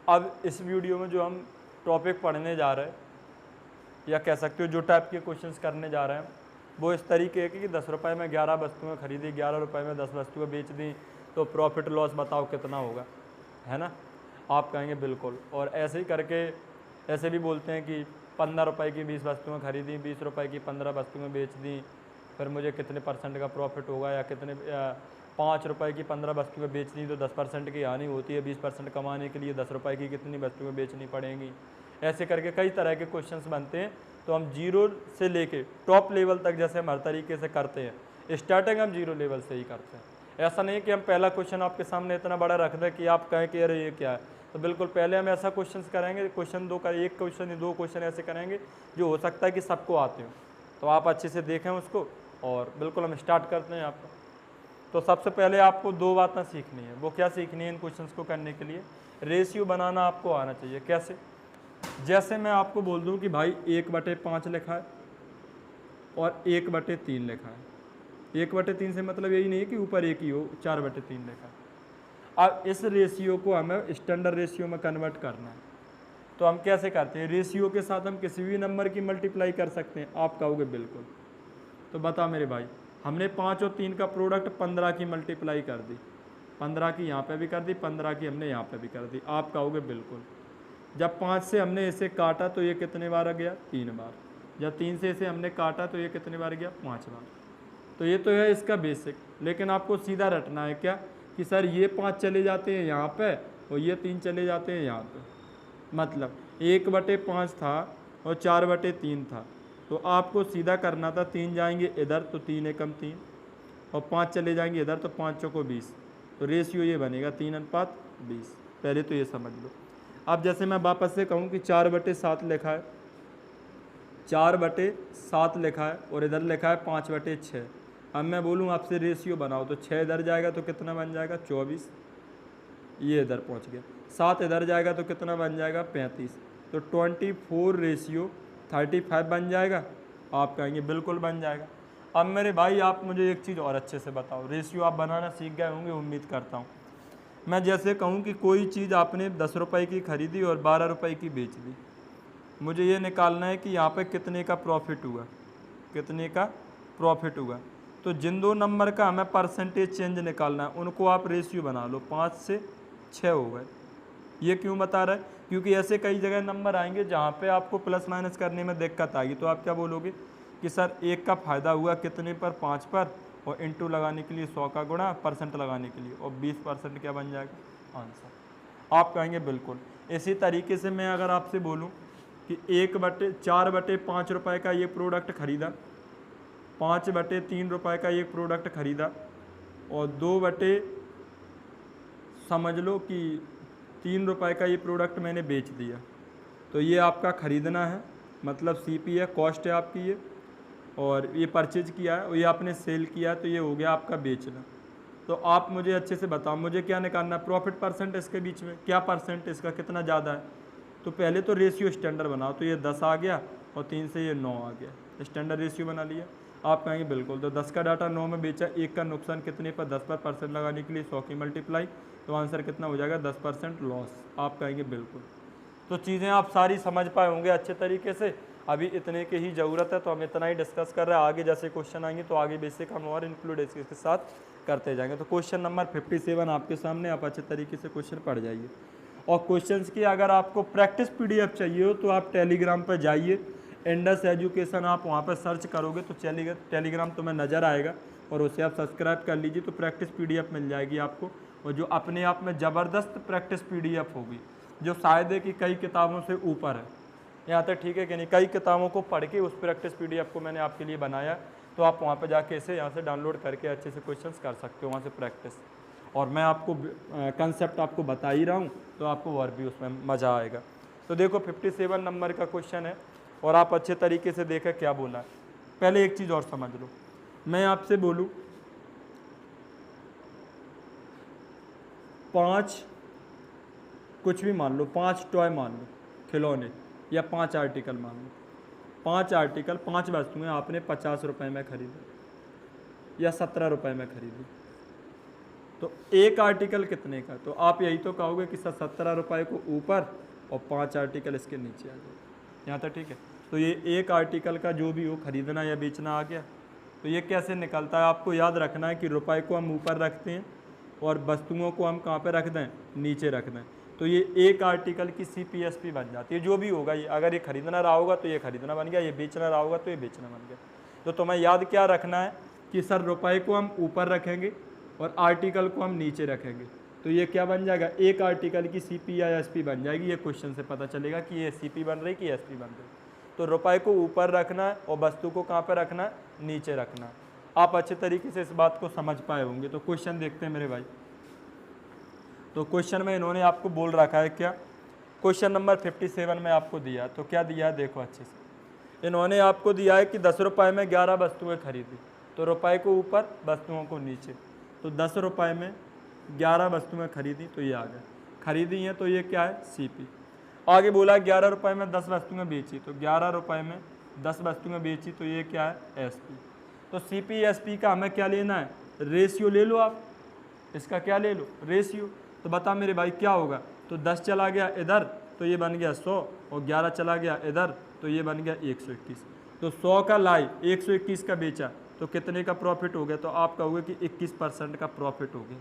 अब इस वीडियो में जो हम टॉपिक पढ़ने जा रहे हैं, या कह सकते हो जो टाइप के क्वेश्चंस करने जा रहे हैं, वो इस तरीके के कि 10 रुपये में 11 वस्तुएं खरीदी, 11 रुपये में 10 वस्तुएं बेच दी, तो प्रॉफिट लॉस बताओ कितना होगा, है ना। आप कहेंगे बिल्कुल। और ऐसे ही करके ऐसे भी बोलते हैं कि 15 रुपये की 20 वस्तुएं खरीदी, 20 रुपये की 15 वस्तुएं बेच दी, फिर मुझे कितने % का प्रॉफिट होगा, या कितने 5 रुपये की 15 वस्तुएं बेच दी तो 10% की हानि होती है, 20% कमाने के लिए 10 रुपये की कितनी वस्तुएं बेचनी पड़ेंगी। ऐसे करके कई तरह के क्वेश्चंस बनते हैं। तो हम जीरो से लेके टॉप लेवल तक जैसे हम हर तरीके से करते हैं, स्टार्टिंग हम जीरो लेवल से ही करते हैं। ऐसा नहीं कि हम पहला क्वेश्चन आपके सामने इतना बड़ा रख दें कि आप कहें कि अरे ये क्या है, तो बिल्कुल पहले हम ऐसा क्वेश्चन करेंगे, क्वेश्चन दो का एक क्वेश्चन 2 क्वेश्चन ऐसे करेंगे जो हो सकता है कि सबको आते हो, तो आप अच्छे से देखें उसको। और बिल्कुल हम स्टार्ट करते हैं आपको। तो सबसे पहले आपको 2 बातें सीखनी है। वो क्या सीखनी है इन क्वेश्चंस को करने के लिए? रेशियो बनाना आपको आना चाहिए। कैसे? जैसे मैं आपको बोल दूं कि भाई 1/5 लिखा है और 1/3 लिखा है। 1/3 से मतलब यही नहीं है कि ऊपर एक ही हो, 4/3 लिखा है। अब इस रेशियो को हमें स्टैंडर्ड रेशियो में कन्वर्ट करना है। तो हम कैसे करते हैं? रेशियो के साथ हम किसी भी नंबर की मल्टीप्लाई कर सकते हैं। आप कहोगे बिल्कुल। तो बताओ मेरे भाई, हमने 5 और 3 का प्रोडक्ट 15 की मल्टीप्लाई कर दी, 15 की यहाँ पे भी कर दी, 15 की हमने यहाँ पे भी कर दी। आप कहोगे बिल्कुल। जब 5 से हमने इसे काटा तो ये कितने बार आ गया? 3 बार। जब 3 से इसे हमने काटा तो ये कितने बार गया? 5 बार। तो ये तो है इसका बेसिक। लेकिन आपको सीधा रटना है क्या कि सर ये 5 चले जाते हैं यहाँ पे और ये 3 चले जाते हैं यहाँ पे। मतलब 1/5 था और 4/3 था, तो आपको सीधा करना था 3 जाएंगे इधर तो 3 एकम 3 और 5 चले जाएंगे इधर तो 5 चौको 20। तो रेशियो ये बनेगा 3:20। पहले तो ये समझ लो। अब जैसे मैं वापस से कहूँ कि 4/7 लिखा है, 4/7 लिखा है और इधर लिखा है 5/6। अब मैं बोलूँ आपसे रेशियो बनाओ तो 6 इधर जाएगा तो कितना बन जाएगा? 24। ये इधर पहुँच गया। 7 इधर जाएगा तो कितना बन जाएगा? 35। तो 24/35 बन जाएगा। आप कहेंगे बिल्कुल बन जाएगा। अब मेरे भाई आप मुझे एक चीज़ और अच्छे से बताओ। रेशियो आप बनाना सीख गए होंगे उम्मीद करता हूँ। मैं जैसे कहूँ कि कोई चीज़ आपने 10 रुपये की खरीदी और 12 रुपये की बेच दी, मुझे ये निकालना है कि यहाँ पे कितने का प्रॉफिट हुआ, कितने का प्रॉफिट हुआ। तो जिन 2 नंबर का हमें परसेंटेज चेंज निकालना है उनको आप रेशियो बना लो। 5 से 6 हो गए। ये क्यों बता रहा है? क्योंकि ऐसे कई जगह नंबर आएंगे जहाँ पे आपको प्लस माइनस करने में दिक्कत आएगी। तो आप क्या बोलोगे कि सर 1 का फ़ायदा हुआ कितने पर? 5 पर, और इंटू लगाने के लिए 100 का गुणा, परसेंट लगाने के लिए, और 20% क्या बन जाएगा? आंसर। आप कहेंगे बिल्कुल। इसी तरीके से मैं अगर आपसे बोलूँ कि 4/5 रुपये का ये प्रोडक्ट खरीदा, 5/3 रुपये का ये प्रोडक्ट खरीदा और 2 समझ लो कि 3 रुपये का ये प्रोडक्ट मैंने बेच दिया, तो ये आपका ख़रीदना है, मतलब CP है, कॉस्ट है आपकी ये, और ये परचेज किया है और ये आपने सेल किया, तो ये हो गया आपका बेचना। तो आप मुझे अच्छे से बताओ मुझे क्या निकालना है? प्रॉफिट परसेंट इसके बीच में क्या परसेंट इसका कितना ज़्यादा है? तो पहले तो रेशियो स्टैंडर्ड बनाओ। तो ये 10 आ गया और 3 से ये 9 आ गया, स्टैंडर्ड रेशियो बना लिया। आप कहेंगे बिल्कुल। तो 10 का डाटा 9 में बेचा, 1 का नुकसान कितने पर? 10 पर, परसेंट लगाने के लिए 100 की मल्टीप्लाई, तो आंसर कितना हो जाएगा? 10% लॉस। आप कहेंगे बिल्कुल। तो चीज़ें आप सारी समझ पाए होंगे अच्छे तरीके से। अभी इतने की ही ज़रूरत है, तो हम इतना ही डिस्कस कर रहे हैं। आगे जैसे क्वेश्चन आएंगे तो आगे बेसिक हम और इंक्लूड इसके साथ करते जाएंगे। तो क्वेश्चन नंबर 57 आपके सामने, आप अच्छे तरीके से क्वेश्चन पढ़ जाइए। और क्वेश्चंस की अगर आपको प्रैक्टिस PDF चाहिए हो तो आप टेलीग्राम पर जाइए, इंडस एजुकेशन आप वहाँ पर सर्च करोगे तो टेलीग्राम तुम्हें नज़र आएगा और उसे आप सब्सक्राइब कर लीजिए, तो प्रैक्टिस PDF मिल जाएगी आपको। और जो अपने आप में ज़बरदस्त प्रैक्टिस PDF होगी, जो शायद है कि कई किताबों से ऊपर है। यहाँ तक ठीक है कि नहीं? कई किताबों को पढ़ के उस प्रैक्टिस PDF को मैंने आपके लिए बनाया, तो आप वहाँ पर जाके इसे यहाँ से डाउनलोड करके अच्छे से क्वेश्चंस कर सकते हो वहाँ से प्रैक्टिस। और मैं आपको कंसेप्ट आपको बता ही रहा हूँ, तो आपको और भी उसमें मज़ा आएगा। तो देखो 57 नंबर का क्वेश्चन है और आप अच्छे तरीके से देखें क्या बोला है। पहले एक चीज़ और समझ लो, मैं आपसे बोलूँ 5 कुछ भी मान लो, 5 टॉय मान लो, खिलौने, या 5 आर्टिकल मान लो। 5 आर्टिकल, 5 वस्तुएं आपने 50 रुपये में खरीदी या 17 रुपये में खरीदी। तो एक आर्टिकल कितने का, तो आप यही तो कहोगे कि सर 17 रुपये को ऊपर और 5 आर्टिकल इसके नीचे आ जाए, यहाँ तक ठीक है। तो ये एक आर्टिकल का जो भी हो खरीदना या बेचना आ गया। तो ये कैसे निकलता है, आपको याद रखना है कि रुपए को हम ऊपर रखते हैं और वस्तुओं को हम कहाँ पे रख दें, नीचे रख दें। तो ये एक आर्टिकल की CPSP बन जाती है, जो भी होगा ये, अगर ये खरीदना रहा होगा तो ये खरीदना बन गया, ये बेचना रहा होगा तो ये बेचना बन गया। तो तुम्हें याद क्या रखना है कि सर रुपए को हम ऊपर रखेंगे और आर्टिकल को हम नीचे रखेंगे, तो ये क्या बन जाएगा, एक आर्टिकल की CP या SP बन जाएगी। ये क्वेश्चन से पता चलेगा कि ये CP बन रही कि SP बन रही। तो रुपए को ऊपर रखना है और वस्तु को कहाँ पर रखना है, नीचे रखना है। आप अच्छे तरीके से इस बात को समझ पाए होंगे। तो क्वेश्चन देखते हैं मेरे भाई। तो क्वेश्चन में इन्होंने आपको बोल रखा है क्या, क्वेश्चन नंबर 57 में आपको दिया, तो क्या दिया है देखो अच्छे से। इन्होंने आपको दिया है कि 10 रुपये में 11 वस्तुएं खरीदी, तो रुपए को ऊपर वस्तुओं को नीचे। तो 10 रुपये में 11 वस्तुएं खरीदी, तो ये आ गया, खरीदी हैं तो ये क्या है, CP। आगे बोला 11 रुपये में 10 वस्तुएं बेची, तो 11 रुपये में 10 वस्तुएं बेची, तो ये क्या है, SP। तो CP SP का हमें क्या लेना है, रेशियो ले लो आप, इसका क्या ले लो, रेशियो। तो बता मेरे भाई क्या होगा, तो 10 चला गया इधर तो ये बन गया 100, और 11 चला गया इधर तो ये बन गया 121। तो 100 का लाई 121 का बेचा, तो कितने का प्रॉफिट हो गया, तो आप कहोगे कि 21% का प्रॉफिट हो गया।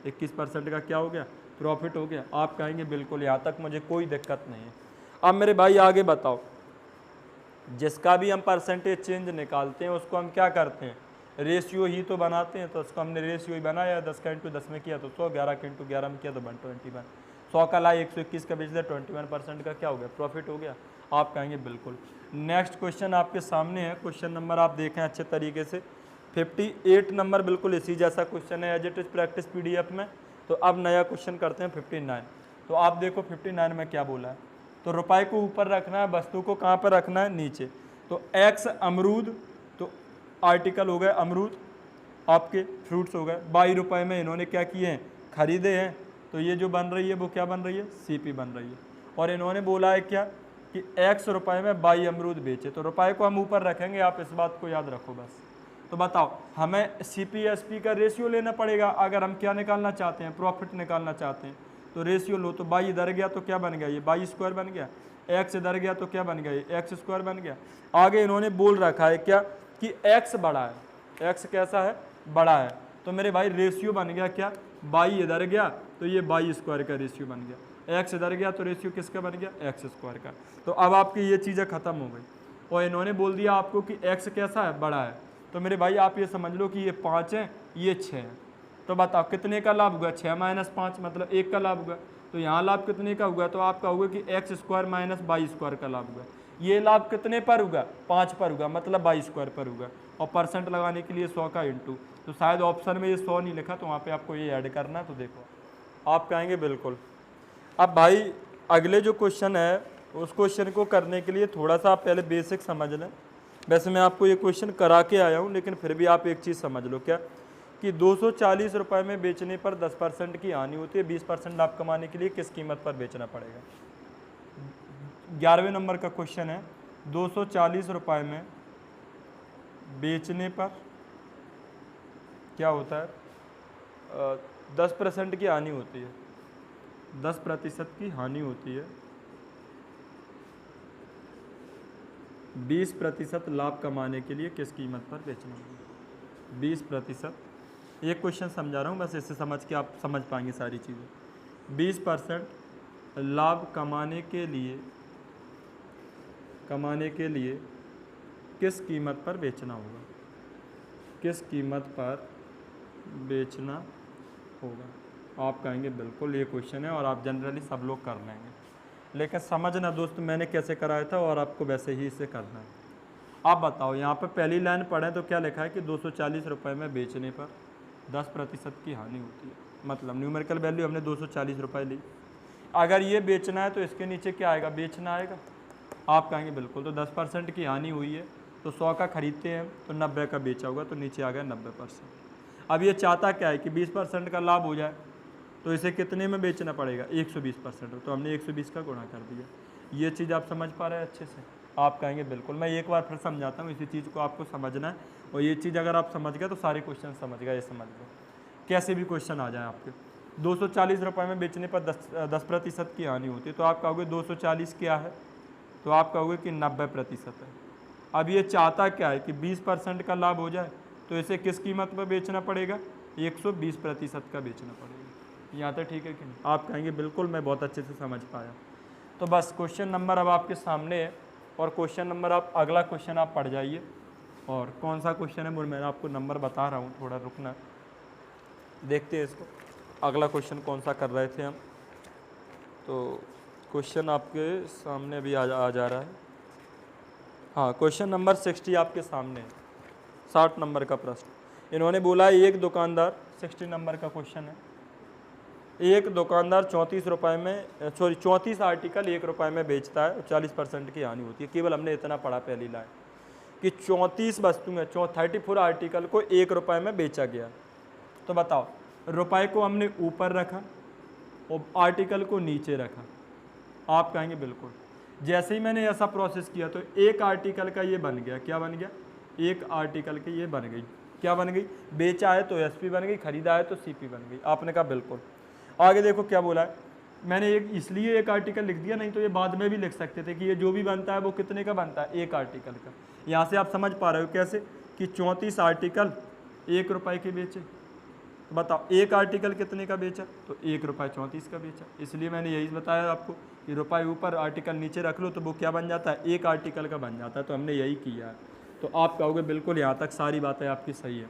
21% का क्या हो गया, प्रॉफिट हो गया। आप कहेंगे बिल्कुल, यहाँ तक मुझे कोई दिक्कत नहीं है। अब मेरे भाई आगे बताओ, जिसका भी हम परसेंटेज चेंज निकालते हैं उसको हम क्या करते हैं, रेशियो ही तो बनाते हैं। तो उसको हमने रेशियो ही बनाया, 10 का इंटू 10 में किया तो 100, 11 का इंटू 11 में किया तो 121। 100 का लाई 121 का बेच दिया, 21% का क्या हो गया, प्रॉफिट हो गया। आप कहेंगे बिल्कुल। नेक्स्ट क्वेश्चन आपके सामने है, क्वेश्चन नंबर आप देखें अच्छे तरीके से, 58 नंबर बिल्कुल इसी जैसा क्वेश्चन है as it is practice PDF में। तो अब नया क्वेश्चन करते हैं 59। तो आप देखो 59 में क्या बोला है, तो रुपए को ऊपर रखना है, वस्तु को कहाँ पर रखना है, नीचे। तो X अमरूद, तो आर्टिकल हो गए अमरूद, आपके फ्रूट्स हो गए। 22 रुपये में इन्होंने क्या किए हैं, खरीदे हैं, तो ये जो बन रही है वो क्या बन रही है, CP बन रही है। और इन्होंने बोला है क्या कि X रुपये में 22 अमरूद बेचे, तो रुपए को हम ऊपर रखेंगे, आप इस बात को याद रखो बस। तो बताओ हमें CP SP का रेशियो लेना पड़ेगा अगर हम क्या निकालना चाहते हैं, प्रॉफिट निकालना चाहते हैं। तो रेशियो लो, तो 22 इधर गया तो क्या बन गया, ये 22 स्क्वायर बन गया। X इधर गया तो क्या बन गया, ये X स्क्वायर बन गया। आगे इन्होंने बोल रखा है क्या कि X बड़ा है, X कैसा है, बड़ा है। तो मेरे भाई रेशियो बन गया क्या, 22 इधर गया तो ये 22 स्क्वायर का रेशियो बन गया, X इधर गया तो रेशियो किसका बन गया, X स्क्वायर का। तो अब आपकी ये चीज़ें खत्म हो गई। और इन्होंने बोल दिया आपको कि X कैसा है, बड़ा है। तो मेरे भाई आप ये समझ लो कि ये 5 है, ये 6 है। तो बताओ कितने का लाभ हुआ, 6 - 5 मतलब 1 का लाभ हुआ। तो यहाँ लाभ कितने का हुआ, तो आपका होगा कि X स्क्वायर माइनस 22 स्क्वायर का लाभ हुआ। ये लाभ कितने पर होगा, 5 पर होगा, मतलब 22 स्क्वायर पर होगा। और परसेंट लगाने के लिए 100 का इंटू, तो शायद ऑप्शन में ये 100 नहीं लिखा, तो वहाँ पे आपको ये ऐड करना है। तो देखो आप कहेंगे बिल्कुल। अब भाई अगले जो क्वेश्चन है उस क्वेश्चन को करने के लिए थोड़ा सा आप पहले बेसिक समझ लें। वैसे मैं आपको ये क्वेश्चन करा के आया हूँ, लेकिन फिर भी आप एक चीज़ समझ लो क्या, कि 240 रुपये में बेचने पर 10% की हानि होती है, 20% लाभ कमाने के लिए किस कीमत पर बेचना पड़ेगा। 11वें नंबर का क्वेश्चन है, 240 रुपये में बेचने पर क्या होता है, 10% की हानि होती है, 10% की हानि होती है, 20% लाभ कमाने के लिए किस कीमत पर बेचना होगा। 20%, ये क्वेश्चन समझा रहा हूँ बस, इससे समझ के आप समझ पाएंगे सारी चीज़ें। 20% लाभ कमाने के लिए किस कीमत पर बेचना होगा, किस कीमत पर बेचना होगा। आप कहेंगे बिल्कुल ये क्वेश्चन है और आप जनरली सब लोग कर लेंगे, लेकिन समझना दोस्त मैंने कैसे कराया था और आपको वैसे ही इसे करना है। आप बताओ यहाँ पर पहली लाइन पढ़ें तो क्या लिखा है कि 240 रुपये में बेचने पर 10% की हानि होती है, मतलब न्यूमेरिकल वैल्यू हमने 240 रुपये ली। अगर ये बेचना है तो इसके नीचे क्या आएगा, बेचना आएगा। आप कहेंगे बिल्कुल, तो 10% की हानि हुई है, तो 100 का खरीदते हैं तो 90 का बेचा होगा, तो नीचे आ गया 90%। अब ये चाहता क्या है कि 20% का लाभ हो जाए, तो इसे कितने में बेचना पड़ेगा, 120%, तो हमने 120 का गुणा कर दिया। ये चीज़ आप समझ पा रहे हैं अच्छे से। आप कहेंगे बिल्कुल, मैं एक बार फिर समझाता हूँ, इसी चीज़ को आपको समझना है, और ये चीज़ अगर आप समझ गए तो सारे क्वेश्चन समझ गए, ये समझ लो कैसे भी क्वेश्चन आ जाए आपके। 240 रुपये में बेचने पर 10% की हानि होती है, तो आप कहोगे 240 क्या है, तो आप कहोगे कि 90% है। अब ये चाहता क्या है कि 20% का लाभ हो जाए, तो इसे किस कीमत पर बेचना पड़ेगा, 120% का बेचना पड़ेगा। यहाँ तक ठीक है कि नहीं? आप कहेंगे बिल्कुल, मैं बहुत अच्छे से समझ पाया। तो बस क्वेश्चन नंबर अब आपके सामने है, और क्वेश्चन नंबर आप अगला क्वेश्चन आप पढ़ जाइए। और कौन सा क्वेश्चन है वो मैं आपको नंबर बता रहा हूँ, थोड़ा रुकना, देखते हैं इसको अगला क्वेश्चन कौन सा कर रहे थे हम। तो क्वेश्चन आपके सामने अभी आ जा रहा है। हाँ, क्वेश्चन नंबर 60 आपके सामने है, 60 नंबर का प्रश्न। इन्होंने बोला एक दुकानदार, 60 नंबर का क्वेश्चन है, एक दुकानदार 34 रुपये में 34 आर्टिकल 1 रुपये में बेचता है, 40% की हानि होती है। केवल हमने इतना पढ़ा पहली लाइन कि 34 वस्तुएं 34 आर्टिकल को 1 रुपये में बेचा गया। तो बताओ, रुपये को हमने ऊपर रखा और आर्टिकल को नीचे रखा। आप कहेंगे बिल्कुल, जैसे ही मैंने ऐसा प्रोसेस किया तो एक आर्टिकल का ये बन गया, क्या बन गया, एक आर्टिकल की ये बन गई, क्या बन गई, बेचा है तो एसपी बन गई, खरीदा है तो सीपी बन गई। आपने कहा बिल्कुल। आगे देखो क्या बोला है, मैंने एक इसलिए एक आर्टिकल लिख दिया, नहीं तो ये बाद में भी लिख सकते थे कि ये जो भी बनता है वो कितने का बनता है, एक आर्टिकल का। यहाँ से आप समझ पा रहे हो कैसे कि 34 आर्टिकल 1 रुपये के बेचे। तो बताओ एक आर्टिकल कितने का बेचा, तो 1 रुपये 34 का बेचा। इसलिए मैंने यही बताया आपको कि रुपये ऊपर आर्टिकल नीचे रख लो तो वो क्या बन जाता है, एक आर्टिकल का बन जाता है। तो हमने यही किया है। तो आप कहोगे बिल्कुल, यहाँ तक सारी बातें आपकी सही है।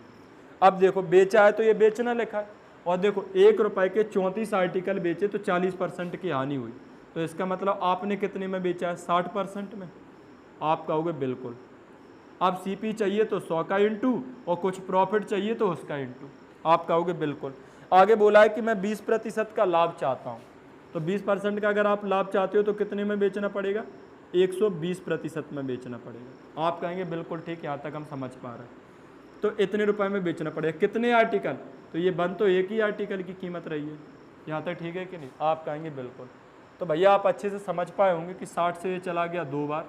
अब देखो, बेचा है तो ये बेचना लिखा है, और देखो 1 रुपये के 34 आर्टिकल बेचे तो 40% की हानि हुई। तो इसका मतलब आपने कितने में बेचा है, 60% में। आप कहोगे बिल्कुल। अब सीपी चाहिए तो 100 का इंटू, और कुछ प्रॉफिट चाहिए तो उसका इंटू। आप कहोगे बिल्कुल। आगे बोला है कि मैं 20% का लाभ चाहता हूँ, तो 20% का अगर आप लाभ चाहते हो तो कितने में बेचना पड़ेगा, 120% में बेचना पड़ेगा। आप कहेंगे बिल्कुल ठीक, यहाँ तक हम समझ पा रहे हैं। तो इतने रुपए में बेचना पड़ेगा, कितने आर्टिकल, तो ये बन तो एक ही आर्टिकल की कीमत रही है। यहाँ तक ठीक है कि नहीं? आप कहेंगे बिल्कुल। तो भैया आप अच्छे से समझ पाए होंगे कि 60 से ये चला गया 2 बार।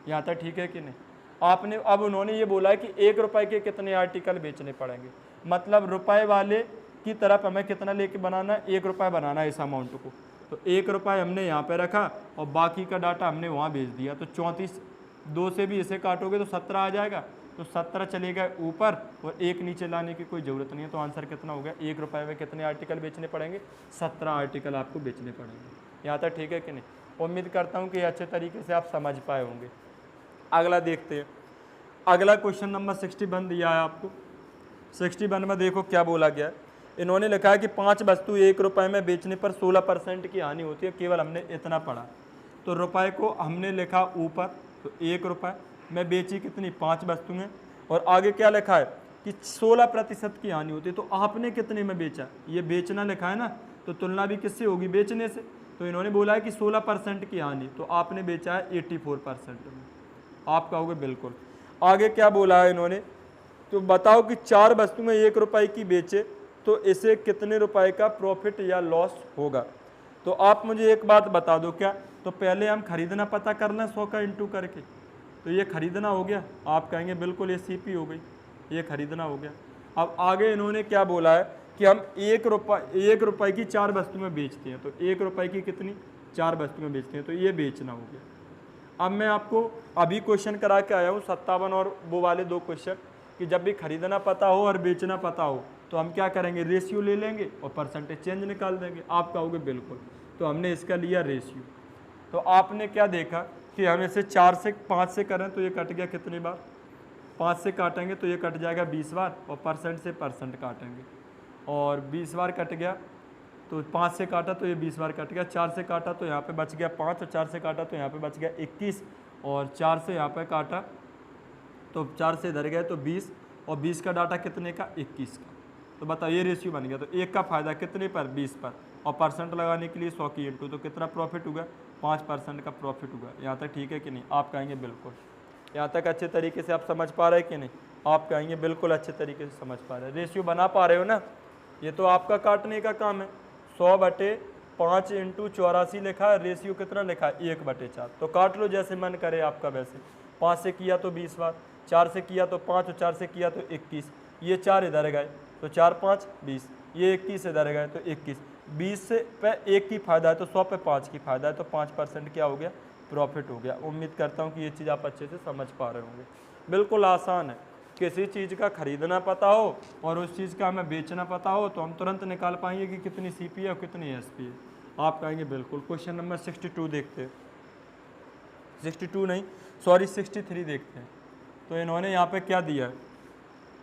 यहाँ तक ठीक है कि नहीं? आपने अब उन्होंने ये बोला है कि 1 रुपये के कितने आर्टिकल बेचने पड़ेंगे, मतलब रुपए वाले की तरफ हमें कितना लेके बनाना है, 1 रुपये बनाना है इस अमाउंट को। तो 1 रुपये हमने यहाँ पे रखा और बाकी का डाटा हमने वहाँ भेज दिया। तो 34, 2 से भी इसे काटोगे तो 17 आ जाएगा, तो 17 चलेगा ऊपर और 1 नीचे लाने की कोई ज़रूरत नहीं है। तो आंसर कितना हो गया, 1 रुपये में कितने आर्टिकल बेचने पड़ेंगे, 17 आर्टिकल आपको बेचने पड़ेंगे। यहाँ तक ठीक है कि नहीं? उम्मीद करता हूँ कि अच्छे तरीके से आप समझ पाए होंगे। अगला देखते हैं। अगला क्वेश्चन नंबर 61 दिया है आपको। 61 में देखो क्या बोला गया है। इन्होंने लिखा है कि 5 वस्तु 1 रुपये में बेचने पर 16% की हानि होती है। केवल हमने इतना पढ़ा, तो रुपये को हमने लिखा ऊपर, तो 1 रुपये में बेची कितनी, 5 वस्तुएं, और आगे क्या लिखा है कि 16% की हानि होती है। तो आपने कितने में बेचा, ये बेचना लिखा है ना, तो तुलना भी किससे होगी, बेचने से। तो इन्होंने बोला है कि 16% की हानि, तो आपने बेचा है 84% में। आप कहोगे बिल्कुल। आगे क्या बोला है इन्होंने, तो बताओ कि 4 वस्तुएं 1 रुपये की बेचे तो इसे कितने रुपए का प्रॉफिट या लॉस होगा। तो आप मुझे एक बात बता दो, क्या तो पहले हम खरीदना पता करना 100 का इंटू करके, तो ये खरीदना हो गया। आप कहेंगे बिल्कुल, ये सीपी हो गई, ये खरीदना हो गया। अब आगे इन्होंने क्या बोला है कि हम 1 रुपये की 4 वस्तुएं बेचते हैं, तो 1 रुपये की कितनी, 4 वस्तुएं बेचते हैं, तो ये बेचना हो गया। अब मैं आपको अभी क्वेश्चन करा के आया हूँ 57 और वो वाले 2 क्वेश्चन, कि जब भी खरीदना पता हो और बेचना पता हो तो हम क्या करेंगे, रेशियो ले लेंगे और परसेंटेज चेंज निकाल देंगे। आप कहोगे बिल्कुल, तो हमने इसका लिया रेशियो। तो आपने क्या देखा कि हम इसे 4 से 5 से करें तो ये कट गया कितनी बार, 5 से काटेंगे तो ये कट जाएगा 20 बार, और परसेंट से परसेंट काटेंगे और 20 बार कट गया, तो 5 से काटा तो ये 20 बार कट गया, 4 से काटा तो यहाँ पे बच गया 5, और 4 से काटा तो यहाँ पे बच गया 21, और 4 से यहाँ पे काटा तो 4 से इधर गए तो 20, और 20 का डाटा कितने का, 21 का। तो बताओ ये रेशियो बन गया। तो 1 का फ़ायदा कितने पर, 20 पर, और परसेंट लगाने के लिए 100 की इंटू, तो कितना प्रॉफिट होगा, 5% का प्रॉफिट होगा। यहाँ तक ठीक है कि नहीं? आप कहेंगे बिल्कुल। यहाँ तक अच्छे तरीके से आप समझ पा रहे हैं कि नहीं? आप कहेंगे बिल्कुल अच्छे तरीके से समझ पा रहे हैं। रेशियो बना पा रहे हो ना? ये तो आपका काटने का काम है। 100/5 इंटू 84 लिखा है, रेशियो कितना लिखा है, 1/4। तो काट लो जैसे मन करे आपका वैसे। 5 से किया तो 20 बार, 4 से किया तो 5, और 4 से किया तो 21, ये 4 इधर गए तो 4 5 20, ये 21 इधर गए तो 21, 20 से पे 1 की फ़ायदा है तो 100 पे 5 की फ़ायदा है तो 5% क्या हो गया, प्रॉफिट हो गया। उम्मीद करता हूँ कि ये चीज़ आप अच्छे से समझ पा रहे होंगे। बिल्कुल आसान है, किसी चीज़ का खरीदना पता हो और उस चीज़ का हमें बेचना पता हो तो हम तुरंत निकाल पाएंगे कि कितनी CP है और कितनी SP है। आप कहेंगे बिल्कुल। क्वेश्चन नंबर 62 देखते हैं, 62 नहीं सॉरी 63 देखते हैं। तो इन्होंने यहाँ पे क्या दिया है,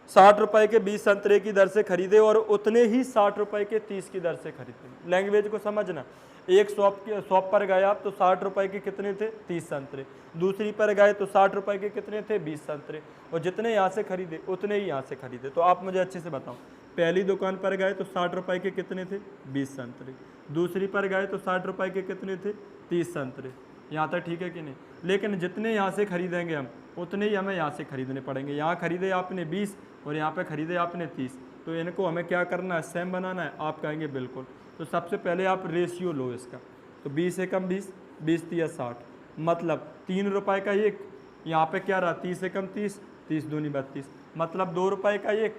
60 रुपए के 20 संतरे की दर से खरीदे और उतने ही 60 रुपए के 30 की दर से खरीदे। लैंग्वेज को समझना, एक शॉप पर गए आप तो 60 रुपए के कितने थे, 30 संतरे, दूसरी पर गए तो 60 रुपए के कितने थे, 20 संतरे, और जितने यहाँ से खरीदे उतने ही यहाँ से खरीदे। तो आप मुझे अच्छे से बताओ, पहली दुकान पर गए तो 60 रुपए के कितने थे, 20 संतरे, दूसरी पर गए तो 60 रुपए के कितने थे, 30 संतरे। यहाँ तक ठीक है कि नहीं? लेकिन जितने यहाँ से खरीदेंगे हम उतने ही हमें यहाँ से खरीदने पड़ेंगे। यहाँ खरीदे आपने 20 और यहाँ पे खरीदे आपने 30, तो इनको हमें क्या करना है, सेम बनाना है। आप कहेंगे बिल्कुल। तो सबसे पहले आप रेशियो लो इसका, तो 20 एकम 20, 20 तिया 60, मतलब 3 रुपए का एक, यहाँ पे क्या रहा 30 एकम 30, 30 दूनी 32, मतलब 2 रुपए का एक।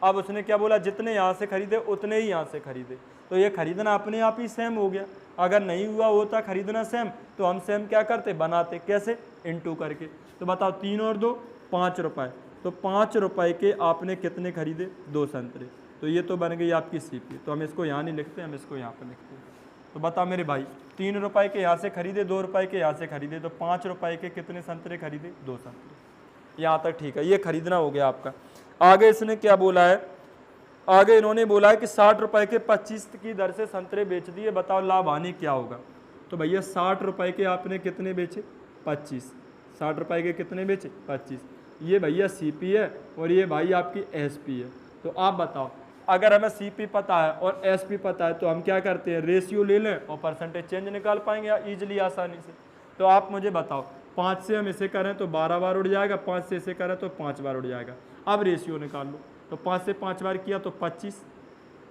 अब उसने क्या बोला, जितने यहाँ से खरीदे उतने ही यहाँ से खरीदे, तो ये खरीदना अपने आप ही सेम हो गया। अगर नहीं हुआ होता खरीदना सेम तो हम सेम क्या करते, बनाते, कैसे, इनटू करके। तो बताओ 3 और 2 5 रुपए, तो 5 रुपए के आपने कितने खरीदे, 2 संतरे, तो ये तो बन गई आपकी CP। तो हम इसको यहाँ नहीं लिखते, हम इसको यहाँ पर लिखते हैं। तो बताओ मेरे भाई, 3 रुपए के यहाँ से खरीदे, 2 रुपए के यहाँ से खरीदे, तो 5 रुपए के कितने संतरे खरीदे, 2 संतरे। यहाँ तक ठीक है, ये खरीदना हो गया आपका। आगे इसने क्या बोला है, आगे इन्होंने बोला है कि 60 रुपए के 25 की दर से संतरे बेच दिए, बताओ लाभ हानि क्या होगा। तो भैया 60 रुपए के आपने कितने बेचे, 25, 60 रुपए के कितने बेचे, 25, ये भैया CP है और ये भाई आपकी SP है। तो आप बताओ, अगर हमें CP पता है और SP पता है तो हम क्या करते हैं, रेशियो ले लें और परसेंटेज चेंज निकाल पाएंगे ईजिली, आसानी से। तो आप मुझे बताओ, 5 से हम इसे करें तो 12 बार उड़ जाएगा, 5 से इसे करें तो 5 बार उड़ जाएगा। अब रेशियो निकाल लो, तो 5 से 5 बार किया तो 25,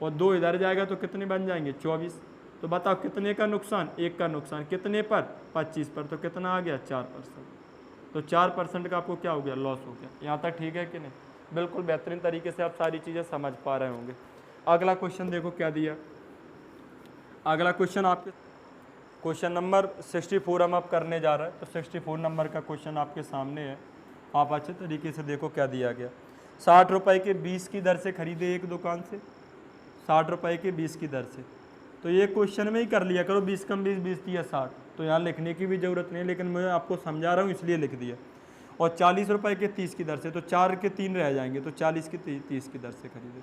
और 2 इधर जाएगा तो कितने बन जाएंगे, 24। तो बताओ कितने का नुकसान, 1 का नुकसान, कितने पर, 25 पर, तो कितना आ गया, 4%। तो 4% का आपको क्या हो गया, लॉस हो गया। यहाँ तक ठीक है कि नहीं? बिल्कुल बेहतरीन तरीके से आप सारी चीज़ें समझ पा रहे होंगे। अगला क्वेश्चन देखो क्या दिया। अगला क्वेश्चन आपके क्वेश्चन नंबर 64 हम अब करने जा रहे हैं। तो 64 नंबर का क्वेश्चन आपके सामने है, आप अच्छे तरीके से देखो क्या दिया गया। 60 रुपए के 20 की दर से खरीदे एक दुकान से, 60 रुपए के 20 की दर से। तो ये क्वेश्चन में ही कर लिया करो, 20 कम 20, 20 दिया 60, तो यहाँ लिखने की भी ज़रूरत नहीं, लेकिन मैं आपको समझा रहा हूँ इसलिए लिख दिया। और 40 रुपए के 30 की दर से, तो 4 के 3 रह जाएंगे, तो 40 के 30 की दर से खरीदे,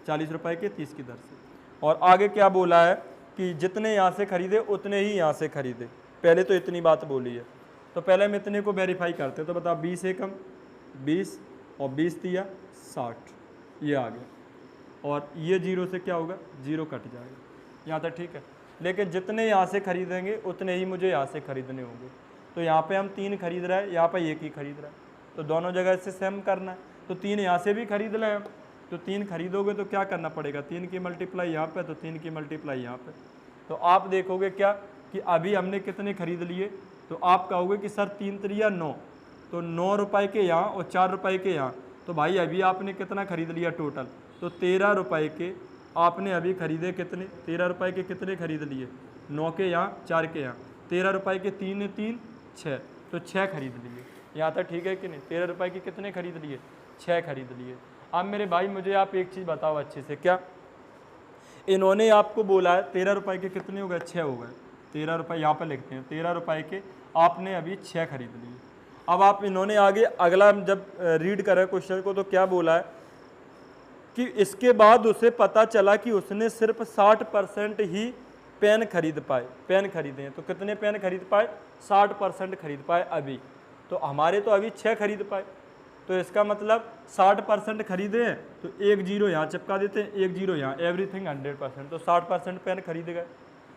40 रुपए के 30 की दर से। और आगे क्या बोला है कि जितने यहाँ से खरीदे उतने ही यहाँ से खरीदे। पहले तो इतनी बात बोली है, तो पहले हम इतने को वेरीफाई करते हैं। तो बताओ 20 एकम 20 और 20 दिया 60, ये आ गया, और ये 0 से क्या होगा, 0 कट जाएगा। यहाँ तक ठीक है। लेकिन जितने यहाँ से खरीदेंगे उतने ही मुझे यहाँ से खरीदने होंगे। तो यहाँ पे हम 3 खरीद रहे हैं, यहाँ पे 1 ही खरीद रहा है, तो दोनों जगह से सेम करना है। तो 3 यहाँ से भी खरीद लें हम, तो 3 खरीदोगे तो क्या करना पड़ेगा, 3 की मल्टीप्लाई यहाँ पे, तो 3 की मल्टीप्लाई यहाँ पे। तो आप देखोगे क्या कि अभी हमने कितने खरीद लिए, तो आप कहोगे कि सर 3 त्रिया 9, तो 9 रुपए के यहाँ और 4 रुपए के यहाँ, तो भाई अभी आपने कितना खरीद लिया टोटल, तो 13 रुपए के आपने अभी खरीदे कितने, 13 रुपए के कितने खरीद लिए, 9 के यहाँ 4 के यहाँ, 13 रुपए के 3 3 6, तो 6 खरीद लिए। यहाँ तक ठीक है कि नहीं? 13 रुपए के कितने खरीद लिए, 6 खरीद लिए। अब मेरे भाई मुझे आप एक चीज़ बताओ अच्छे से, क्या इन्होंने आपको बोला है 13 रुपए के कितने हो गए, 6 हो गए। 13 रुपए यहाँ पर लिखते हैं, 13 रुपए के आपने अभी 6 खरीद लिए। अब आप इन्होंने आगे अगला जब रीड करें क्वेश्चन को, तो क्या बोला है कि इसके बाद उसे पता चला कि उसने सिर्फ 60% ही पेन खरीद पाए, पेन खरीदे हैं। तो कितने पेन खरीद पाए, 60% खरीद पाए अभी। तो हमारे तो अभी 6 खरीद पाए, तो इसका मतलब 60% खरीदे हैं, तो 1 0 यहाँ चिपका देते हैं, 1 0 यहाँ, एवरीथिंग 100%, तो 60% पेन खरीद गए।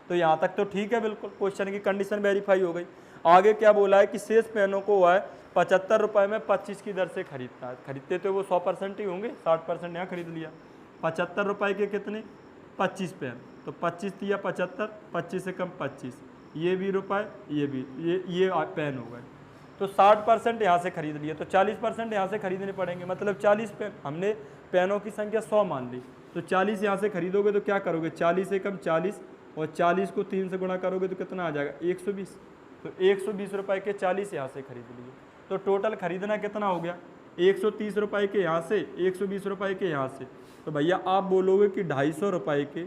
तो यहाँ तक तो ठीक है, बिल्कुल क्वेश्चन की कंडीशन वेरीफाई हो गई। आगे क्या बोला है कि शेष पेनों को हुआ है 75 रुपये में 25 की दर से खरीदता है। खरीदते तो वो 100% ही होंगे, 60% यहाँ खरीद लिया। 75 रुपये के कितने, 25 पेन, तो 25 दिया 75, 25 से कम 25, ये भी रुपये, ये भी, ये पेन हो गए। तो 60% यहाँ से खरीद लिए, तो 40% यहाँ से खरीदने पड़ेंगे, मतलब 40 पेन। हमने पेनों की संख्या 100 मान ली, तो 40 यहाँ से खरीदोगे तो क्या करोगे, 40 से कम 40 और 40 को 3 से गुणा करोगे तो कितना आ जाएगा 120। तो 120 रुपये के 40 यहाँ से खरीद लिए। तो टोटल खरीदना कितना हो गया 130 रुपये के यहाँ से, 120 रुपये के यहाँ से। तो भैया आप बोलोगे कि 250 रुपये के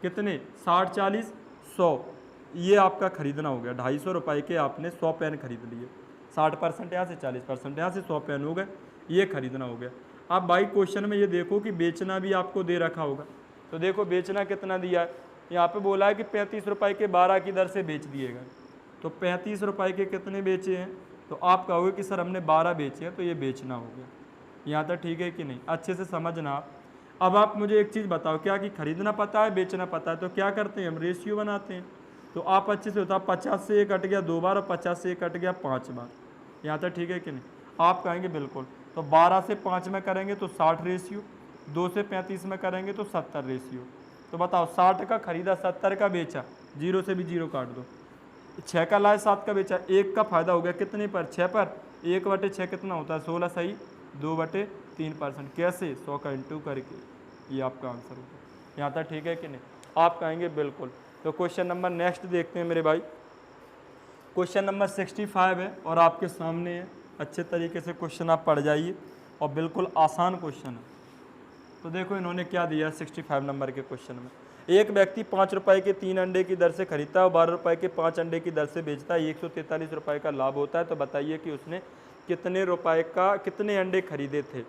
कितने 60 40 100, ये आपका खरीदना हो गया। 250 रुपये के आपने 100 पेन खरीद लिए, 60% यहाँ से 40% यहाँ से 100 पेन हो गए, ये खरीदना हो गया। अब भाई क्वेश्चन में ये देखो कि बेचना भी आपको दे रखा होगा। तो देखो बेचना कितना दिया है, यहाँ पे बोला है कि 35 रुपये के 12 की दर से बेच दिए गए। तो 35 रुपये के कितने बेचे हैं, तो आप कहोगे कि सर हमने 12 बेचे हैं, तो ये बेचना हो गया। यहाँ तक ठीक है कि नहीं, अच्छे से समझना आप। अब आप मुझे एक चीज़ बताओ, क्या कि खरीदना पता है बेचना पता है, तो क्या करते हैं हम रेशियो बनाते हैं। तो आप अच्छे से बताओ 50 से 1 कट गया 2 बार और 50 से 1 कट गया 5 बार। यहाँ तक ठीक है कि नहीं, आप कहेंगे बिल्कुल। तो 12 से 5 में करेंगे तो 60 रेशियो, 2 से 35 में करेंगे तो 70 रेशियो। तो बताओ 60 का खरीदा 70 का बेचा, 0 से भी 0 काट दो, 6 का लाए 7 का बेचा, 1 का फायदा हो गया कितने पर 6 पर, 1/6 कितना होता है 16 सही, 2/3%। कैसे 100 का इंटू करके, ये आपका आंसर होगा। यहाँ तक ठीक है कि नहीं, आप कहेंगे बिल्कुल। तो क्वेश्चन नंबर नेक्स्ट देखते हैं मेरे भाई। क्वेश्चन नंबर 65 है और आपके सामने है, अच्छे तरीके से क्वेश्चन आप पढ़ जाइए और बिल्कुल आसान क्वेश्चन है। तो देखो इन्होंने क्या दिया है 65 नंबर के क्वेश्चन में। एक व्यक्ति 5 रुपये के 3 अंडे की दर से खरीदता है और 12 रुपये के 5 अंडे की दर से बेचता है, 143 रुपये का लाभ होता है। तो बताइए कि उसने कितने अंडे खरीदे थे।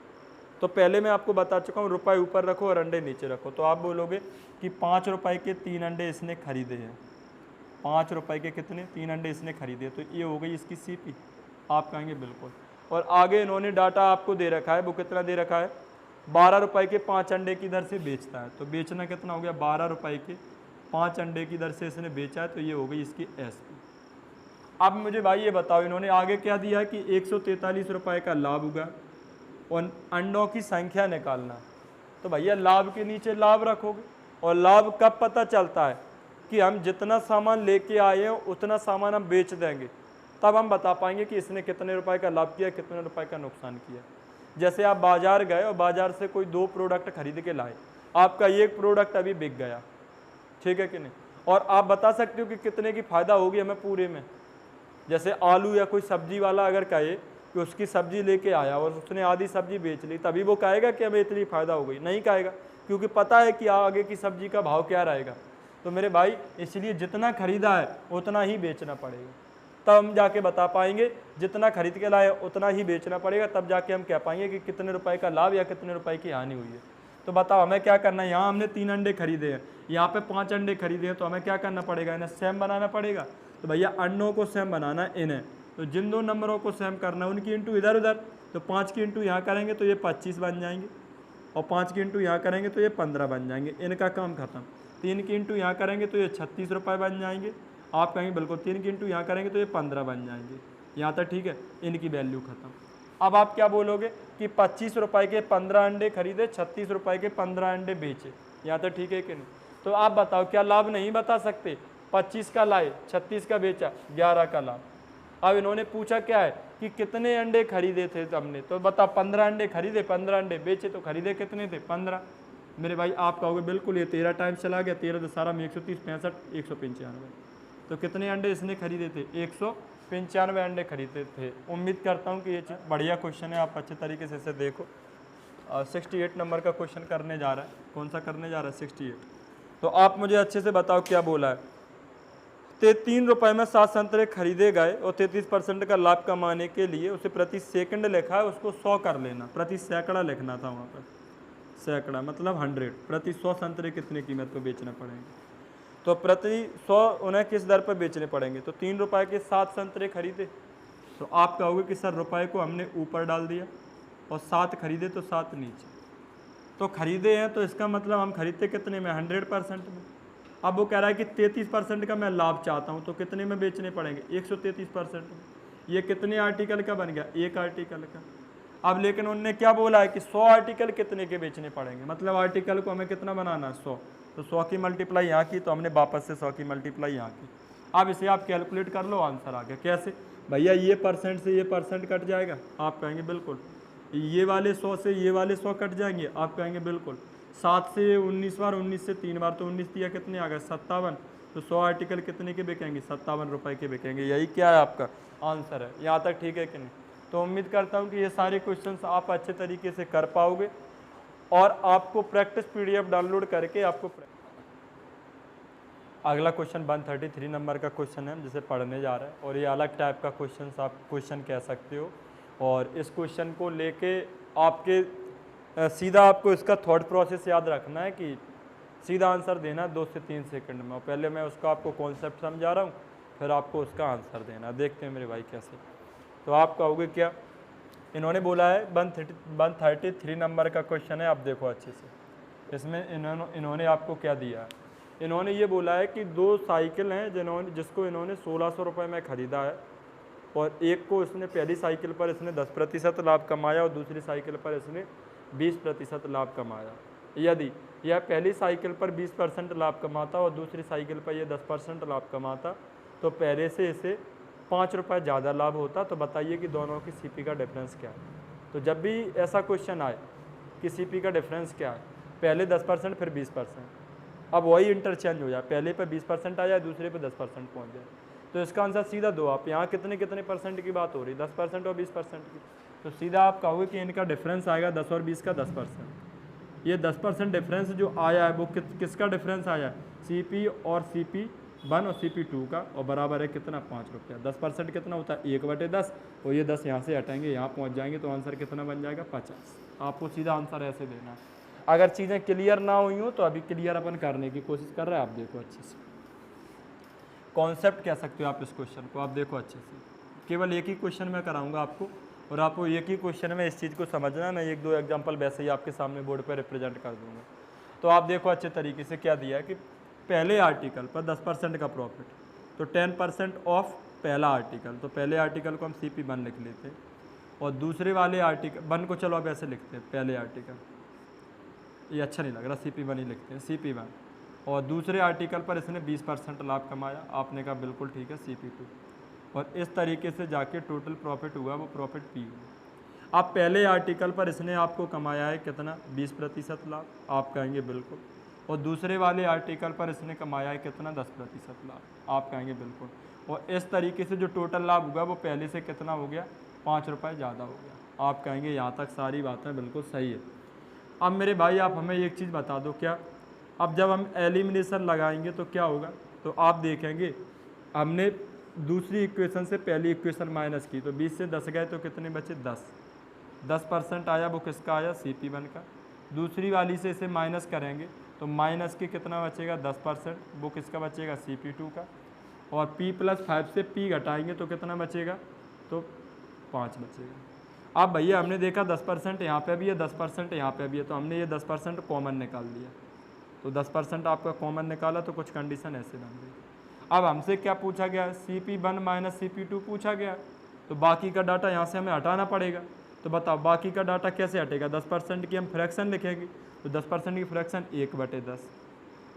तो पहले मैं आपको बता चुका हूँ, रुपए ऊपर रखो और अंडे नीचे रखो। तो आप बोलोगे कि 5 रुपये के 3 अंडे इसने खरीदे हैं, 5 रुपये के कितने 3 अंडे इसने खरीदे, तो ये हो गई इसकी CP। आप कहेंगे बिल्कुल। और आगे इन्होंने डाटा आपको दे रखा है, वो कितना दे रखा है 12 रुपये के 5 अंडे की दर से बेचता है। तो बेचना कितना हो गया 12 रुपये के 5 अंडे की दर से इसने बेचा है, तो ये हो गई इसकी SP। अब मुझे भाई ये बताओ, इन्होंने आगे क्या दिया है कि 143 रुपये का लाभ होगा और अंडों की संख्या निकालना। तो भैया लाभ के नीचे लाभ रखोगे, और लाभ कब पता चलता है कि हम जितना सामान लेके आए हैं उतना सामान हम बेच देंगे, तब हम बता पाएंगे कि इसने कितने रुपए का लाभ किया, कितने रुपए का नुकसान किया। जैसे आप बाजार गए और बाजार से कोई 2 प्रोडक्ट खरीद के लाए, आपका एक प्रोडक्ट अभी बिक गया, ठीक है कि नहीं, और आप बता सकते हो कि कितने की फ़ायदा होगी हमें पूरे में। जैसे आलू या कोई सब्जी वाला अगर कहे कि उसकी सब्जी लेके आया और उसने आधी सब्जी बेच ली, तभी वो कहेगा कि हमें इतनी फ़ायदा हो गई, नहीं कहेगा, क्योंकि पता है कि आगे की सब्जी का भाव क्या रहेगा। तो मेरे भाई इसलिए जितना खरीदा है उतना ही बेचना पड़ेगा, तब हम जाके बता पाएंगे। जितना खरीद के लाए उतना ही बेचना पड़ेगा, तब जाके हम कह पाएंगे कि कितने रुपए का लाभ या कितने रुपए की हानि हुई है। तो बताओ हमें क्या करना है, यहाँ हमने 3 अंडे खरीदे हैं, यहाँ पे 5 अंडे खरीदे हैं, तो हमें क्या करना पड़ेगा, इन्हें सेम बनाना पड़ेगा। तो भैया अंडों को सेम बनाना है इन्हें, तो जिन 2 नंबरों को सेम करना है उनकी इंटू इधर उधर। तो 5 की इंटू यहाँ करेंगे तो ये 25 बन जाएंगे, और 5 की इंटू यहाँ करेंगे तो ये 15 बन जाएंगे, इनका काम खत्म। 3 की इंटू यहाँ करेंगे तो ये 36 रुपये बन जाएंगे, आप कहेंगे बिल्कुल। 3 की इंटू यहाँ करेंगे तो ये 15 बन जाएंगे, यहाँ तक ठीक है, इनकी वैल्यू खत्म। अब आप क्या बोलोगे कि 25 रुपये के 15 अंडे खरीदे, 36 रुपये के 15 अंडे बेचे, यहाँ तक ठीक है कि नहीं। तो आप बताओ क्या लाभ नहीं बता सकते, 25 का लाए 36 का बेचा 11 का लाभ। अब इन्होंने पूछा क्या है कि कितने अंडे खरीदे थे हमने, तो बताओ 15 अंडे खरीदे 15 अंडे बेचे, तो खरीदे कितने थे 15। मेरे भाई आप कहोगे बिल्कुल ये 13 टाइम चला गया, 13 12 में 130 65 195। तो कितने अंडे इसने खरीदे थे 195 अंडे खरीदे थे। उम्मीद करता हूँ कि ये बढ़िया क्वेश्चन है, आप अच्छे तरीके से इसे देखो। 68 नंबर का क्वेश्चन करने जा रहा है, कौन सा करने जा रहा है 68। तो आप मुझे अच्छे से बताओ क्या बोला है। 3 रुपये में 7 संतरे खरीदे गए और 33% का लाभ कमाने के लिए उसे प्रति सेकंड लिखा है, उसको 100 कर लेना, प्रति सैकड़ा लिखना था वहाँ पर, सैकड़ा मतलब 100। प्रति 100 संतरे कितने कीमत पर बेचने पड़ेंगे, तो प्रति 100 उन्हें किस दर पर बेचने पड़ेंगे। तो 3 रुपये के 7 संतरे खरीदे, तो आप कहोगे कि सर रुपये को हमने ऊपर डाल दिया और 7 खरीदे तो 7 नीचे। तो खरीदे हैं तो इसका मतलब हम खरीदते कितने में 100% में। अब वो कह रहा है कि 33% का मैं लाभ चाहता हूँ, तो कितने में बेचने पड़ेंगे 133% में। ये कितने आर्टिकल का बन गया, 1 आर्टिकल का। अब लेकिन उन्होंने क्या बोला है कि 100 आर्टिकल कितने के बेचने पड़ेंगे, मतलब आर्टिकल को हमें कितना बनाना है 100। तो 100 की मल्टीप्लाई यहाँ की, तो हमने वापस से 100 की मल्टीप्लाई यहाँ की। अब इसे आप कैलकुलेट कर लो, आंसर आ गया। कैसे भैया, ये परसेंट से ये परसेंट कट जाएगा, आप कहेंगे बिल्कुल। ये वाले 100 से ये वाले 100 कट जाएंगे, आप कहेंगे बिल्कुल। 7 से 19 बार, 19 से 3 बार, तो 19 दिया कितने आ गए 57। तो 100 आर्टिकल कितने के बिकेंगे 57 रुपये के बिकेंगे। यही क्या है आपका आंसर है। यहाँ तक ठीक है कि नहीं। तो उम्मीद करता हूँ कि ये सारे क्वेश्चंस आप अच्छे तरीके से कर पाओगे और आपको प्रैक्टिस पीडीएफ डाउनलोड करके आपको अगला क्वेश्चन 133 नंबर का क्वेश्चन है जिसे पढ़ने जा रहा है और ये अलग टाइप का क्वेश्चन आप क्वेश्चन कह सकते हो। और इस क्वेश्चन को लेके आपके सीधा आपको इसका थॉट प्रोसेस याद रखना है कि सीधा आंसर देना 2 से 3 सेकंड में। पहले मैं उसका आपको कॉन्सेप्ट समझा रहा हूँ, फिर आपको उसका आंसर देना। देखते हैं मेरे भाई कैसे। तो आप कहोगे क्या, इन्होंने बोला है 133 नंबर का क्वेश्चन है, आप देखो अच्छे से। इसमें इन्होंने आपको क्या दिया है, इन्होंने ये बोला है कि 2 साइकिल हैं जिसको इन्होंने 1600 रुपये में ख़रीदा है और एक को इसने पहली साइकिल पर इसने 10% लाभ कमाया और दूसरी साइकिल पर इसने 20% लाभ कमाया। यदि यह पहली साइकिल पर 20% लाभ कमाता और दूसरी साइकिल पर यह 10% लाभ कमाता तो पहले से इसे 5 रुपये ज़्यादा लाभ होता। तो बताइए कि दोनों की सीपी का डिफरेंस क्या है। तो जब भी ऐसा क्वेश्चन आए कि सीपी का डिफरेंस क्या है, पहले 10% फिर 20%, अब वही इंटरचेंज हो जाए, पहले पे 20% आ जाए दूसरे पे 10% पहुँच जाए, तो इसका आंसर सीधा दो। आप यहाँ कितने कितने परसेंट की बात हो रही है, 10% और 20% की, तो सीधा आप कहोगे कि इनका डिफरेंस आएगा 10 और 20 का 10%। ये 10% डिफरेंस जो आया है वो किसका डिफरेंस आया है, CP और CP1 और CP2 का, और बराबर है कितना 5 रुपया। 10% कितना होता है 1/10, और ये 10 यहाँ से हटाएंगे यहाँ पहुँच जाएंगे, तो आंसर कितना बन जाएगा 50। आपको सीधा आंसर ऐसे देना है। अगर चीज़ें क्लियर ना हुई हो तो अभी क्लियर अपन करने की कोशिश कर रहे हैं। आप देखो अच्छे से, कॉन्सेप्ट कह सकते हो आप इस क्वेश्चन को, आप देखो अच्छे से। केवल एक ही क्वेश्चन मैं कराऊंगा आपको और आपको एक ही क्वेश्चन में इस चीज़ को समझना। मैं 1-2 एग्जांपल वैसे ही आपके सामने बोर्ड पर रिप्रेजेंट कर दूंगा। तो आप देखो अच्छे तरीके से क्या दिया है कि पहले आर्टिकल पर 10% का प्रॉफिट, तो 10% ऑफ पहला आर्टिकल, तो पहले आर्टिकल को हम CP1 लिख लेते हैं और दूसरे वाले आर्टिकल 1 को चलो आप ऐसे लिखते हैं, पहले आर्टिकल, ये अच्छा नहीं लग रहा, CP1 ही लिखते हैं, CP1। और दूसरे आर्टिकल पर इसने 20% लाभ कमाया, आपने कहा बिल्कुल ठीक है CP2। और इस तरीके से जाके टोटल प्रॉफिट हुआ वो प्रॉफिट P हुआ। अब पहले आर्टिकल पर इसने आपको कमाया है कितना 20% लाभ, आप कहेंगे बिल्कुल। और दूसरे वाले आर्टिकल पर इसने कमाया है कितना 10% लाभ, आप कहेंगे बिल्कुल। और इस तरीके से जो टोटल लाभ हुआ वो पहले से कितना हो गया 5 रुपये ज़्यादा हो गया, आप कहेंगे यहाँ तक सारी बातें बिल्कुल सही है। अब मेरे भाई आप हमें एक चीज़ बता दो, क्या अब जब हम एलिमिनेशन लगाएंगे तो क्या होगा, तो आप देखेंगे हमने दूसरी इक्वेशन से पहली इक्वेशन माइनस की, तो 20 से 10 गए तो कितने बचे 10% आया, वो किसका आया CP1 का। दूसरी वाली से इसे माइनस करेंगे तो माइनस के कितना बचेगा 10%, वो किसका बचेगा CP2 का। और P+5 से P घटाएंगे तो कितना बचेगा, तो 5 बचेगा। अब भैया हमने देखा 10% यहाँ पे भी है, 10% यहाँ पे भी है, तो हमने ये 10% कॉमन निकाल दिया। तो 10% आपका कॉमन निकाला तो कुछ कंडीशन ऐसे बन गई। अब हमसे क्या पूछा गया, CP1 माइनस CP2 पूछा गया, तो बाकी का डाटा यहाँ से हमें हटाना पड़ेगा। तो बताओ बाकी का डाटा कैसे हटेगा, 10% की हम फ्रैक्शन लिखेंगे, तो 10% की फ्रैक्शन 1/10।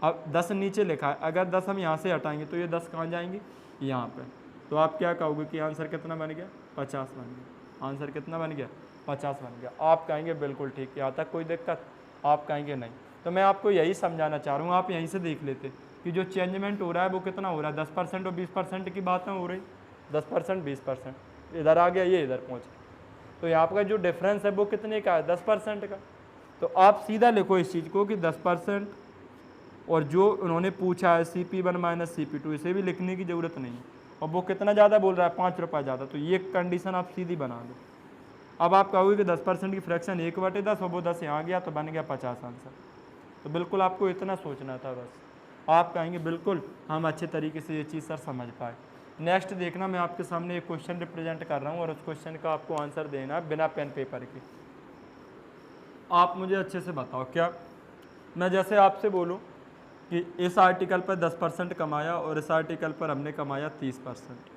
अब 10 नीचे लिखा है, अगर 10 हम यहाँ से हटाएंगे तो ये 10 कहाँ जाएंगी, यहाँ पर। तो आप क्या कहोगे कि आंसर कितना बन गया 50 बन गया। आंसर कितना बन गया 50 बन गया। आप कहेंगे बिल्कुल ठीक, यहाँ तक कोई दिक्कत, आप कहेंगे नहीं। तो मैं आपको यही समझाना चाह रहा हूँ, आप यहीं से देख लेते कि जो चेंजमेंट हो रहा है वो कितना हो रहा है, 10% और 20% की बातें हो रही, 10% 20%, इधर आ गया ये इधर पहुँच गया। तो यहाँ पर जो डिफरेंस है वो कितने का है 10% का। तो आप सीधा लिखो इस चीज़ को कि 10% और जो उन्होंने पूछा है CP1 माइनस CP2, इसे भी लिखने की ज़रूरत नहीं है। और वो कितना ज़्यादा बोल रहा है 5 रुपये ज़्यादा, तो ये कंडीशन आप सीधी बना लो। अब आप कहोगे कि 10% की फ्रैक्शन 1/10 और वो 10 यहाँ गया तो बन गया 50 आंसर। तो बिल्कुल आपको इतना सोचना था बस। आप कहेंगे बिल्कुल हम अच्छे तरीके से ये चीज़ सर समझ पाए। नेक्स्ट देखना, मैं आपके सामने एक क्वेश्चन रिप्रेजेंट कर रहा हूँ और उस क्वेश्चन का आपको आंसर देना है बिना पेन पेपर के। आप मुझे अच्छे से बताओ, क्या मैं जैसे आपसे बोलूँ कि इस आर्टिकल पर 10% कमाया और इस आर्टिकल पर हमने कमाया 30%,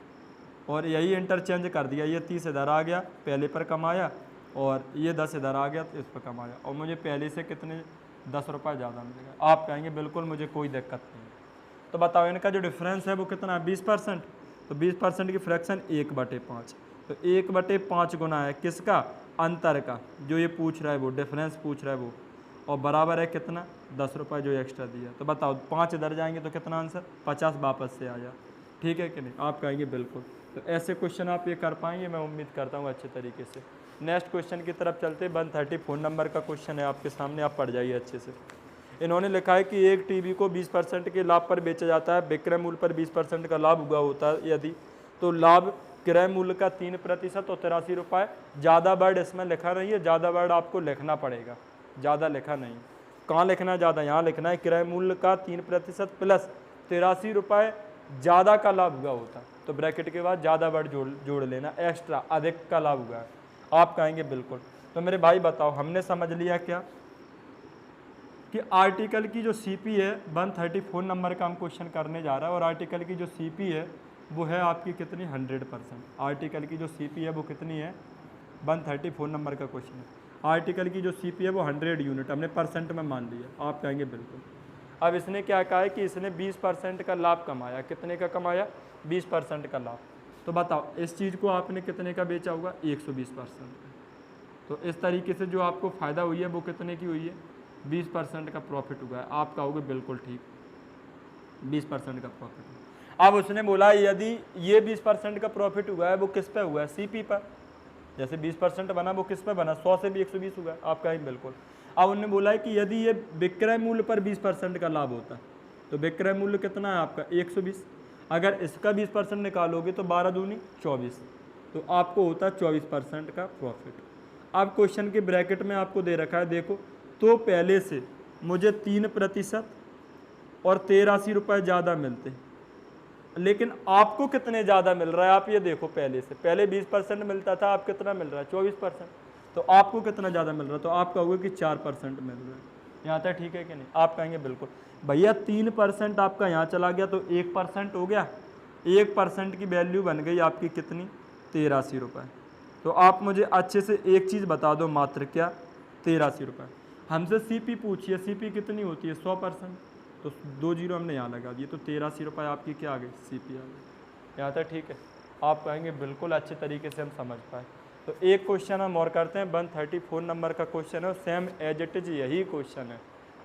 और यही इंटरचेंज कर दिया, ये 30 इधर आ गया पहले पर कमाया और ये 10 इधर आ गया तो इस पर कमाया, और मुझे पहले से कितने 10 रुपये ज़्यादा मिलेगा। आप कहेंगे बिल्कुल मुझे कोई दिक्कत नहीं। तो बताओ इनका जो डिफरेंस है वो कितना है 20%, तो 20% की फ्रैक्शन 1/5, तो 1/5 गुना है किसका, अंतर का, जो ये पूछ रहा है वो डिफरेंस पूछ रहा है वो। और बराबर है कितना 10 रुपये जो एक्स्ट्रा दिया। तो बताओ 5 इधर जाएंगे तो कितना आंसर 50 वापस से आ जा, ठीक है कि नहीं। आप कहेंगे बिल्कुल। तो ऐसे क्वेश्चन आप ये कर पाएंगे, मैं उम्मीद करता हूँ अच्छे तरीके से। नेक्स्ट क्वेश्चन की तरफ चलते। 130 फ़ोन नंबर का क्वेश्चन है आपके सामने, आप पढ़ जाइए अच्छे से। इन्होंने लिखा है कि एक टीवी को 20% के लाभ पर बेचा जाता है, विक्रय मूल्य पर 20% का लाभ हुआ होता है यदि, तो लाभ क्रय मूल्य का 3% और 83 रुपये। ज़्यादा वर्ड इसमें लिखा नहीं है, ज़्यादा वर्ड आपको लिखना पड़ेगा, ज़्यादा लिखा नहीं। कहाँ लिखना है ज़्यादा, यहाँ लिखना है क्रय मूल्य का 3% प्लस 83 रुपये ज़्यादा का लाभ हुआ होता। तो ब्रैकेट के बाद ज़्यादा वर्ड जोड़ लेना, एक्स्ट्रा अधिक का लाभ हुआ है। आप कहेंगे बिल्कुल। तो मेरे भाई बताओ, हमने समझ लिया क्या कि आर्टिकल की जो सीपी है 130 फ़ोन नंबर का हम क्वेश्चन करने जा रहा है, और आर्टिकल की जो सीपी है वो है आपकी कितनी 100%। आर्टिकल की जो सीपी है वो कितनी है 130 फ़ोन नंबर का क्वेश्चन है। आर्टिकल की जो सीपी है वो 100 यूनिट, हमने परसेंट में मान लिया। आप कहेंगे बिल्कुल। अब इसने क्या कहा है कि इसने 20% का लाभ कमाया। कितने का कमाया 20% का लाभ। तो बताओ इस चीज़ को आपने कितने का बेचा होगा 120%। तो इस तरीके से जो आपको फ़ायदा हुई है वो कितने की हुई है 20% का प्रॉफिट हुआ है। आप कहोगे बिल्कुल ठीक, 20% का प्रॉफिट हुआ। अब उसने बोला यदि ये 20% का प्रॉफिट हुआ है वो किस पे हुआ है सीपी पर। जैसे 20% बना वो किस पे बना 100 से भी 120 हुआ है। आप कहें बिल्कुल। अब उन्होंने बोला है कि यदि ये विक्रय मूल्य पर 20% का लाभ होता है तो विक्रय मूल्य कितना है आपका 120। अगर इसका 20% निकालोगे तो 12 दूनी 24, तो आपको होता है 24% का प्रॉफिट। अब क्वेश्चन के ब्रैकेट में आपको दे रखा है देखो, तो पहले से मुझे 3% और 83 रुपये ज़्यादा मिलते हैं, लेकिन आपको कितने ज़्यादा मिल रहा है आप ये देखो। पहले से पहले 20% मिलता था, आप कितना मिल रहा है 24%। तो आपको कितना ज़्यादा मिल रहा है, तो आप कहोगे कि 4% मिल रहा है। यहाँ तक ठीक है कि नहीं। आप कहेंगे बिल्कुल। भैया 3% आपका यहाँ चला गया तो 1% हो गया। 1% की वैल्यू बन गई आपकी कितनी 83 रुपये। तो आप मुझे अच्छे से एक चीज़ बता दो, मात्र क्या 83 रुपये। हमसे सीपी पूछिए, सीपी कितनी होती है 100%, तो 2 जीरो हमने यहाँ लगा दिए, तो 83 रुपये आपकी क्या आ गई सीपी आ गई। यहाँ तक ठीक है। आप कहेंगे बिल्कुल अच्छे तरीके से हम समझ पाए। तो एक क्वेश्चन हम और करते हैं। 130 फ़ोन नंबर का क्वेश्चन है, सेम एज इट इज यही क्वेश्चन है।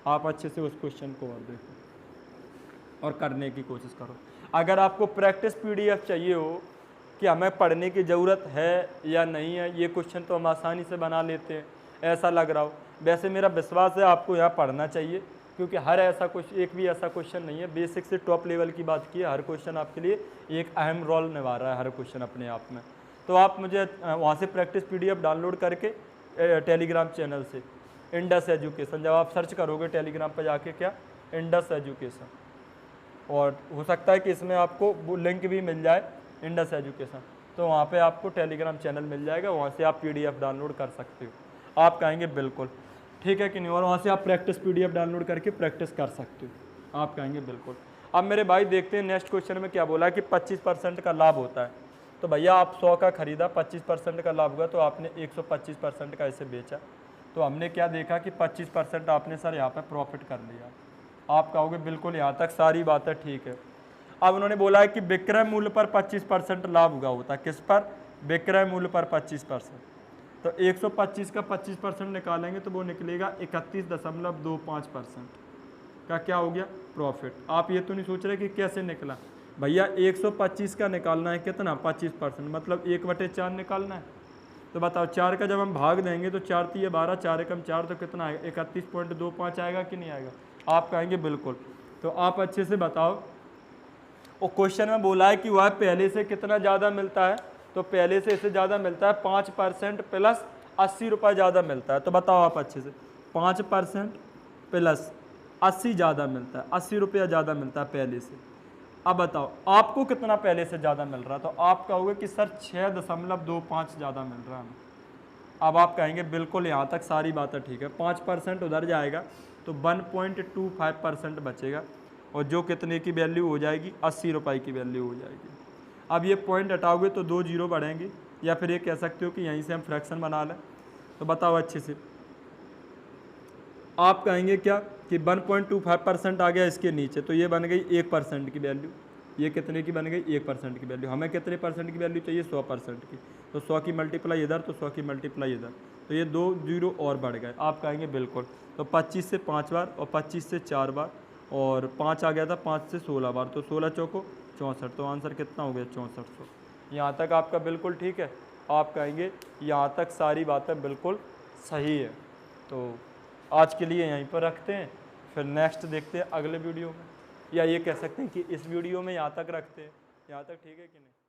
आप अच्छे से उस क्वेश्चन को और देखो और करने की कोशिश करो। अगर आपको प्रैक्टिस पीडीएफ चाहिए हो कि हमें पढ़ने की ज़रूरत है या नहीं है, ये क्वेश्चन तो हम आसानी से बना लेते हैं ऐसा लग रहा हो। वैसे मेरा विश्वास है आपको यहाँ पढ़ना चाहिए, क्योंकि हर ऐसा कुछ एक भी ऐसा क्वेश्चन नहीं है। बेसिक से टॉप लेवल की बात की है, हर क्वेश्चन आपके लिए एक अहम रोल निभा रहा है, हर क्वेश्चन अपने आप में। तो आप मुझे वहाँ से प्रैक्टिस पीडीएफ डाउनलोड करके टेलीग्राम चैनल से इंडस एजुकेशन, जब आप सर्च करोगे टेलीग्राम पर जाके क्या इंडस एजुकेशन, और हो सकता है कि इसमें आपको वो लिंक भी मिल जाए इंडस एजुकेशन, तो वहाँ पे आपको टेलीग्राम चैनल मिल जाएगा, वहाँ से आप पीडीएफ डाउनलोड कर सकते हो। आप कहेंगे बिल्कुल ठीक है कि नहीं, और वहाँ से आप प्रैक्टिस पीडीएफ डाउनलोड करके प्रैक्टिस कर सकते हो। आप कहेंगे बिल्कुल। अब मेरे भाई देखते हैं नेक्स्ट क्वेश्चन में क्या बोला है कि 25% का लाभ होता है। तो भैया आप 100 का खरीदा, 25% का लाभ हुआ, तो आपने 125% का इसे बेचा। तो हमने क्या देखा कि 25% आपने सर यहाँ पर प्रॉफिट कर लिया। आप कहोगे बिल्कुल यहाँ तक सारी बातें ठीक है। अब उन्होंने बोला है कि विक्रय मूल्य पर 25% लाभ हुआ होता है। किस पर? विक्रय मूल्य पर 25%। तो 125 का 25% निकालेंगे तो वो निकलेगा 31.25% का क्या हो गया प्रॉफिट। आप ये तो नहीं सोच रहे कि कैसे निकला। भैया 125 का निकालना है कितना 25%, मतलब 1/4 निकालना है। तो बताओ 4 का जब हम भाग देंगे तो 4 3 12, 4 एकम 4, तो कितना आएगा 31.25 आएगा कि नहीं आएगा। आप कहेंगे बिल्कुल। तो आप अच्छे से बताओ, और क्वेश्चन में बोला है कि वह पहले से कितना ज़्यादा मिलता है, तो पहले से इससे ज़्यादा मिलता है 5% प्लस 80 रुपये ज़्यादा मिलता है। तो बताओ आप अच्छे से 5% प्लस 80 ज़्यादा मिलता है, 80 रुपया ज़्यादा मिलता है पहले से। अब बताओ आपको कितना पहले से ज़्यादा मिल रहा है, तो आप कहोगे कि सर 6.25 ज़्यादा मिल रहा है हमें। अब आप कहेंगे बिल्कुल यहाँ तक सारी बातें ठीक है। 5% उधर जाएगा तो 1.25% बचेगा, और जो कितने की वैल्यू हो जाएगी 80 रुपये की वैल्यू हो जाएगी। अब ये पॉइंट हटाओगे तो 2 जीरो बढ़ेंगे, या फिर ये कह सकते हो कि यहीं से हम फ्रैक्शन बना लें। तो बताओ अच्छे से, आप कहेंगे क्या कि 1.25% आ गया इसके नीचे, तो ये बन गई 1% की वैल्यू। ये कितने की बन गई 1% की वैल्यू। हमें कितने परसेंट की वैल्यू चाहिए 100% की, तो 100 की मल्टीप्लाई इधर, तो 100 की मल्टीप्लाई इधर, तो ये 2 जीरो और बढ़ गए। आप कहेंगे बिल्कुल, तो 25 से 5 बार और 25 से 4 बार और 5 आ गया था 5 से 16 बार, तो 16 चौको 64, तो आंसर कितना हो गया 6400। यहाँ तक आपका बिल्कुल ठीक है। आप कहेंगे यहाँ तक सारी बातें बिल्कुल सही है। तो आज के लिए यहीं पर रखते हैं, फिर नेक्स्ट देखते हैं अगले वीडियो में, या ये कह सकते हैं कि इस वीडियो में यहाँ तक रखते हैं। यहाँ तक ठीक है कि नहीं?